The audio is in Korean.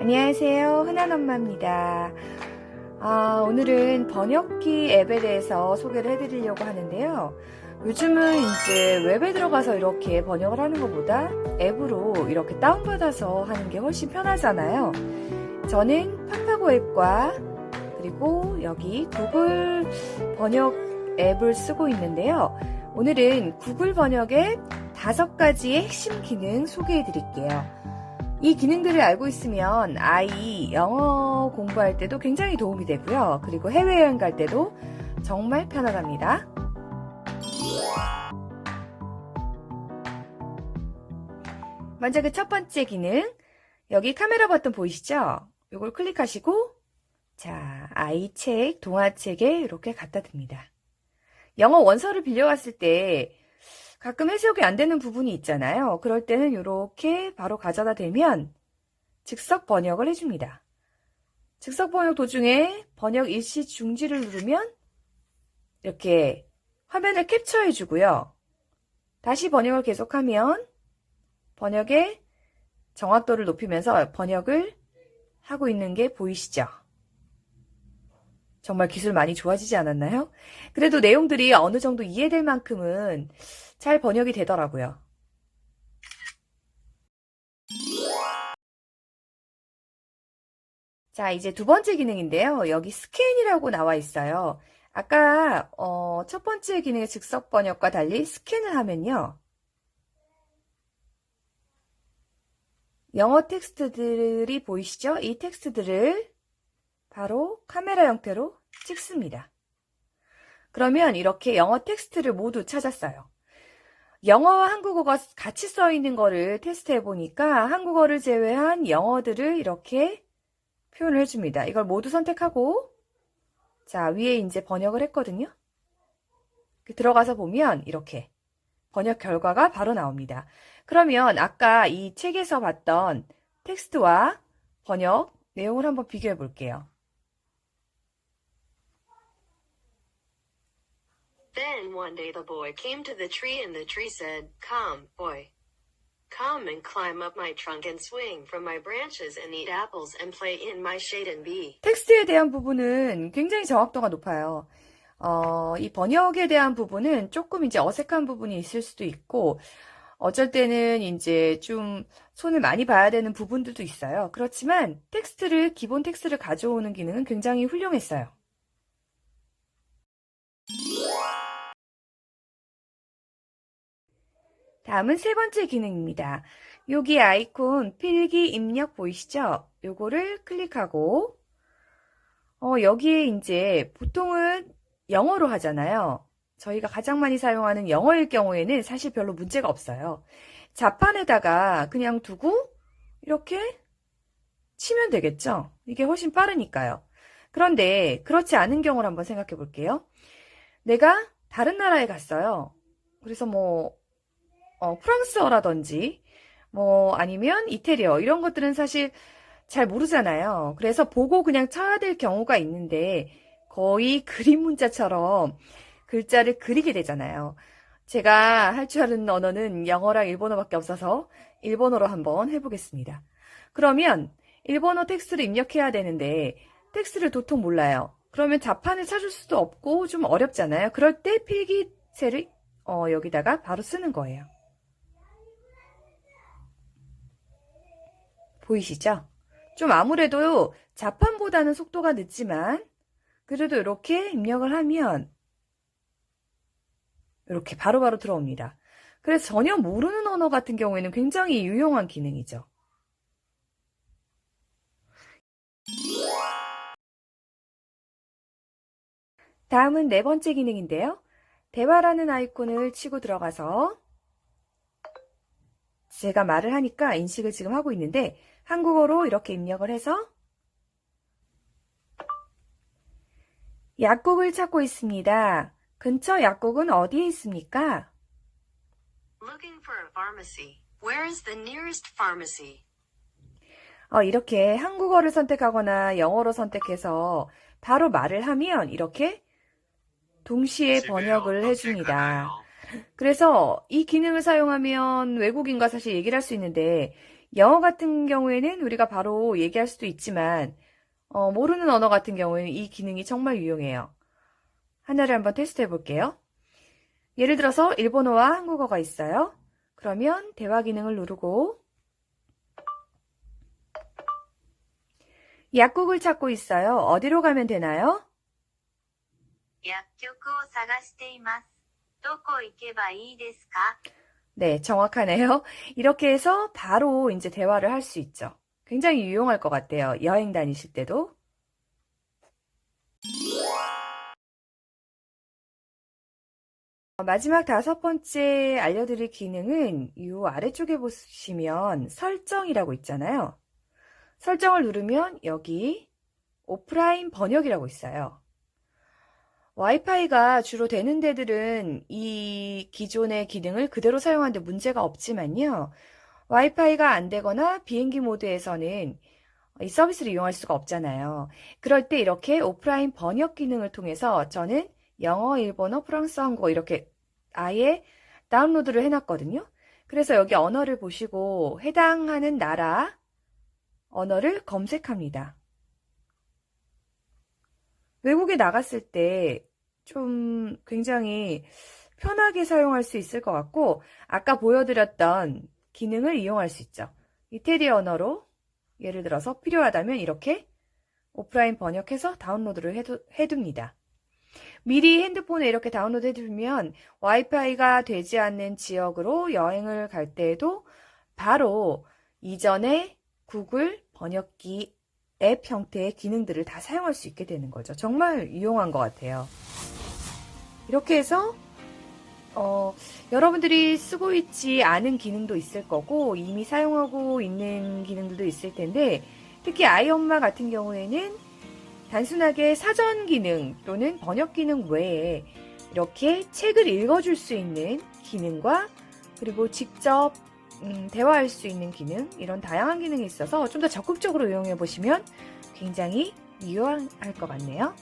안녕하세요. 흔한엄마입니다. 오늘은 번역기 앱에 대해서 소개를 해드리려고 하는데요. 요즘은 이제 웹에 들어가서 이렇게 번역을 하는 것보다 앱으로 이렇게 다운받아서 하는 게 훨씬 편하잖아요. 저는 파파고 앱과 그리고 여기 구글 번역 앱을 쓰고 있는데요. 오늘은 구글 번역 앱 5가지의 핵심 기능 소개해 드릴게요. 이 기능들을 알고 있으면 아이 영어 공부할 때도 굉장히 도움이 되고요. 그리고 해외여행 갈 때도 정말 편안합니다. 먼저 그 첫 번째 기능, 여기 카메라 버튼 보이시죠? 이걸 클릭하시고 자, 아이 책, 동화책에 이렇게 갖다 둡니다. 영어 원서를 빌려왔을 때 가끔 해석이 안 되는 부분이 있잖아요. 그럴 때는 이렇게 바로 가져다 대면 즉석 번역을 해줍니다. 즉석 번역 도중에 번역 일시 중지를 누르면 이렇게 화면을 캡처해 주고요. 다시 번역을 계속하면 번역의 정확도를 높이면서 번역을 하고 있는 게 보이시죠? 정말 기술 많이 좋아지지 않았나요? 그래도 내용들이 어느 정도 이해될 만큼은 잘 번역이 되더라고요. 자, 이제 두 번째 기능인데요. 여기 스캔이라고 나와 있어요. 아까 첫 번째 기능의 즉석 번역과 달리 스캔을 하면요. 영어 텍스트들이 보이시죠? 이 텍스트들을 바로 카메라 형태로 찍습니다. 그러면 이렇게 영어 텍스트를 모두 찾았어요. 영어와 한국어가 같이 써 있는 거를 테스트해 보니까 한국어를 제외한 영어들을 이렇게 표현을 해줍니다. 이걸 모두 선택하고 자, 위에 이제 번역을 했거든요. 들어가서 보면 이렇게 번역 결과가 바로 나옵니다. 그러면 아까 이 책에서 봤던 텍스트와 번역 내용을 한번 비교해 볼게요. Then one day the boy came to the tree and the tree said, "Come, boy. Come and climb up my trunk and swing from my branches and eat apples and play in my shade and be." 텍스트에 대한 부분은 굉장히 정확도가 높아요. 이 번역에 대한 부분은 조금 이제 어색한 부분이 있을 수도 있고, 어쩔 때는 이제 좀 손을 많이 봐야 되는 부분들도 있어요. 그렇지만 기본 텍스트를 가져오는 기능은 굉장히 훌륭했어요. 다음은 세 번째 기능입니다. 여기 아이콘 필기 입력 보이시죠? 요거를 클릭하고 여기에 이제 보통은 영어로 하잖아요. 저희가 가장 많이 사용하는 영어일 경우에는 사실 별로 문제가 없어요. 자판에다가 그냥 두고 이렇게 치면 되겠죠? 이게 훨씬 빠르니까요. 그런데 그렇지 않은 경우를 한번 생각해 볼게요. 내가 다른 나라에 갔어요. 그래서 프랑스어라든지 아니면 이태리어 이런 것들은 사실 잘 모르잖아요. 그래서 보고 그냥 쳐야 될 경우가 있는데 거의 그림 문자처럼 글자를 그리게 되잖아요. 제가 할 줄 아는 언어는 영어랑 일본어밖에 없어서 일본어로 한번 해보겠습니다. 그러면 일본어 텍스트를 입력해야 되는데 텍스트를 도통 몰라요. 그러면 자판을 찾을 수도 없고 좀 어렵잖아요. 그럴 때 필기체를 여기다가 바로 쓰는 거예요. 보이시죠? 좀 아무래도 자판보다는 속도가 늦지만 그래도 이렇게 입력을 하면 이렇게 바로바로 들어옵니다. 그래서 전혀 모르는 언어 같은 경우에는 굉장히 유용한 기능이죠. 다음은 네 번째 기능인데요. 대화라는 아이콘을 치고 들어가서 제가 말을 하니까 인식을 지금 하고 있는데 한국어로 이렇게 입력을 해서 약국을 찾고 있습니다. 근처 약국은 어디에 있습니까? Looking for a pharmacy. Where is the nearest pharmacy? 이렇게 한국어를 선택하거나 영어로 선택해서 바로 말을 하면 이렇게 동시에 번역을 해줍니다. 그래서 이 기능을 사용하면 외국인과 사실 얘기를 할 수 있는데 영어 같은 경우에는 우리가 바로 얘기할 수도 있지만 모르는 언어 같은 경우에는 이 기능이 정말 유용해요. 하나를 한번 테스트 해볼게요. 예를 들어서 일본어와 한국어가 있어요. 그러면 대화 기능을 누르고 약국을 찾고 있어요. 어디로 가면 되나요? 薬局を探しています。どこ行けばいいですか? 네, 정확하네요. 이렇게 해서 바로 이제 대화를 할 수 있죠. 굉장히 유용할 것 같아요. 여행 다니실 때도. 마지막 5번째 알려드릴 기능은 이 아래쪽에 보시면 설정이라고 있잖아요. 설정을 누르면 여기 오프라인 번역이라고 있어요. 와이파이가 주로 되는 데들은 이 기존의 기능을 그대로 사용하는데 문제가 없지만요. 와이파이가 안 되거나 비행기 모드에서는 이 서비스를 이용할 수가 없잖아요. 그럴 때 이렇게 오프라인 번역 기능을 통해서 저는 영어, 일본어, 프랑스, 한국어 이렇게 아예 다운로드를 해놨거든요. 그래서 여기 언어를 보시고 해당하는 나라 언어를 검색합니다. 외국에 나갔을 때 좀 굉장히 편하게 사용할 수 있을 것 같고 아까 보여드렸던 기능을 이용할 수 있죠. 이태리 언어로 예를 들어서 필요하다면 이렇게 오프라인 번역해서 다운로드를 해둡니다. 미리 핸드폰에 이렇게 다운로드 해두면 와이파이가 되지 않는 지역으로 여행을 갈 때에도 바로 이전에 구글 번역기 앱 형태의 기능들을 다 사용할 수 있게 되는 거죠. 정말 유용한 것 같아요. 이렇게 해서 여러분들이 쓰고 있지 않은 기능도 있을 거고 이미 사용하고 있는 기능들도 있을 텐데 특히 아이 엄마 같은 경우에는 단순하게 사전 기능 또는 번역 기능 외에 이렇게 책을 읽어줄 수 있는 기능과 그리고 직접 대화할 수 있는 기능 이런 다양한 기능이 있어서 좀 더 적극적으로 이용해 보시면 굉장히 유용할 것 같네요.